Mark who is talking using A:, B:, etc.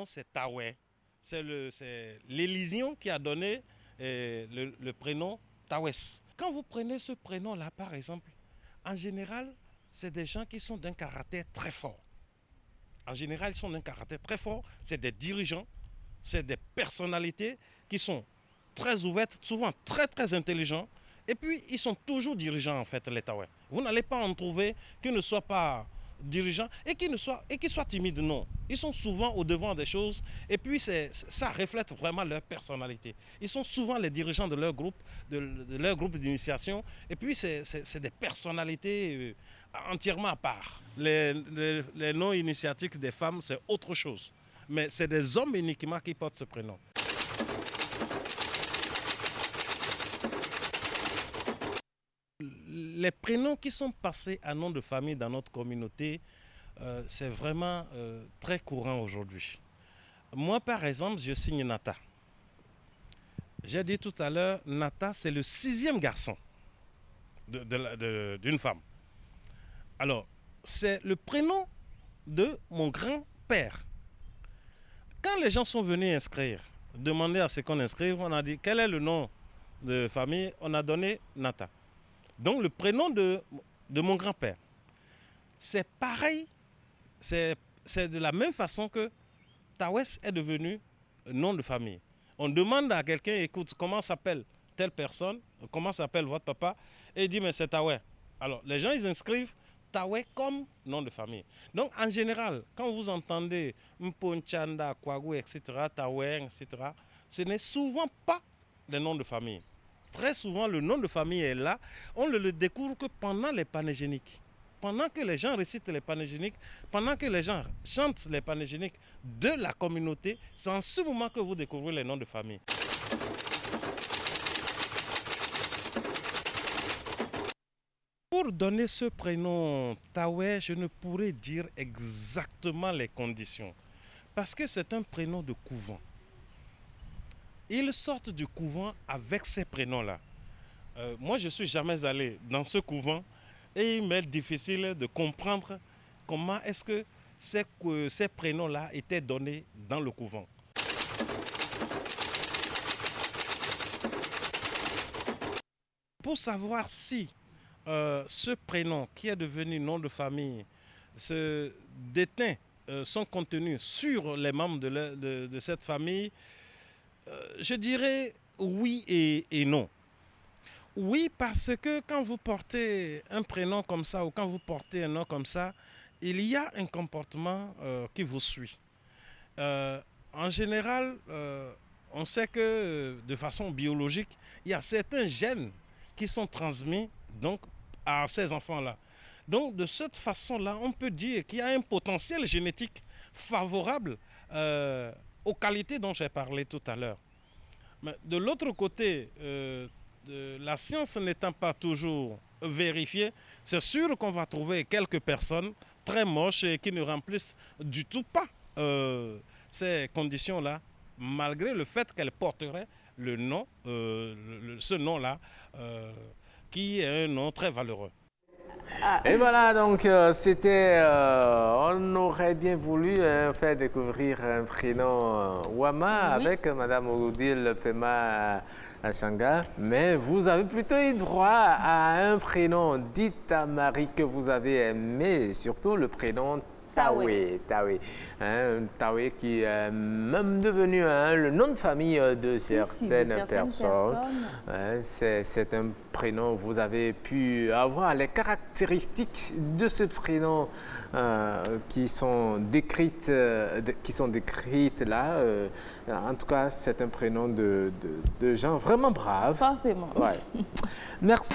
A: c'est Tawé. C'est l'Élysion qui a donné le prénom Tawès. Quand vous prenez ce prénom-là, par exemple, en général, c'est des gens qui sont d'un caractère très fort. En général, ils sont d'un caractère très fort. C'est des dirigeants, c'est des personnalités qui sont très ouvertes, souvent très très intelligents. Et puis, ils sont toujours dirigeants, en fait, les Tawais. Vous n'allez pas en trouver qui ne soient pas dirigeants et qui soient timides, non. Ils sont souvent au devant des choses et puis ça reflète vraiment leur personnalité. Ils sont souvent les dirigeants de leur groupe, de leur groupe d'initiation et puis c'est des personnalités entièrement à part. Les noms initiatiques des femmes, c'est autre chose. Mais c'est des hommes uniquement qui portent ce prénom. Les prénoms qui sont passés à nom de famille dans notre communauté, c'est vraiment très courant aujourd'hui. Moi, par exemple, je signe Nata. J'ai dit tout à l'heure, Nata, c'est le 6e garçon d'une femme. Alors, c'est le prénom de mon grand-père. Quand les gens sont venus inscrire, demander à ce qu'on inscrive, on a dit quel est le nom de famille, on a donné Nata. Donc le prénom de mon grand-père, c'est pareil, c'est de la même façon que Tawès est devenu nom de famille. On demande à quelqu'un, écoute, comment s'appelle telle personne, comment s'appelle votre papa, et il dit, mais c'est Tawè. Alors les gens, ils inscrivent Tawè comme nom de famille. Donc en général, quand vous entendez Mponchanda, Kwagou, etc., Tawè, etc., ce n'est souvent pas des noms de famille. Très souvent, le nom de famille est là. On ne le découvre que pendant les panégéniques. Pendant que les gens récitent les panégéniques, pendant que les gens chantent les panégéniques de la communauté, c'est en ce moment que vous découvrez les noms de famille. Pour donner ce prénom Tawè, je ne pourrais dire exactement les conditions. Parce que c'est un prénom de couvent. Ils sortent du couvent avec ces prénoms-là. Moi, je ne suis jamais allé dans ce couvent et il m'est difficile de comprendre comment est-ce que ces prénoms-là étaient donnés dans le couvent. Pour savoir si ce prénom qui est devenu nom de famille se détient son contenu sur les membres de cette famille, je dirais oui et non. Oui, parce que quand vous portez un prénom comme ça ou quand vous portez un nom comme ça, il y a un comportement qui vous suit. En général, on sait que de façon biologique, il y a certains gènes qui sont transmis donc, à ces enfants-là. Donc de cette façon-là, on peut dire qu'il y a un potentiel génétique favorable aux qualités dont j'ai parlé tout à l'heure. Mais de l'autre côté, la science n'étant pas toujours vérifiée, c'est sûr qu'on va trouver quelques personnes très moches et qui ne remplissent du tout pas ces conditions-là, malgré le fait qu'elles porteraient le nom, ce nom-là, qui est un nom très valeureux.
B: Et voilà, donc on aurait bien voulu faire découvrir un prénom Wama oui. Avec Madame Odile Pema Sanga, mais vous avez plutôt eu droit à un prénom Dita Marie que vous avez aimé, surtout le prénom Tawè. Tawè qui est même devenu le nom de famille de certaines personnes. C'est un prénom, vous avez pu avoir les caractéristiques de ce prénom qui sont décrites là. En tout cas, c'est un prénom de gens vraiment braves.
C: Forcément.
B: Ouais. Merci.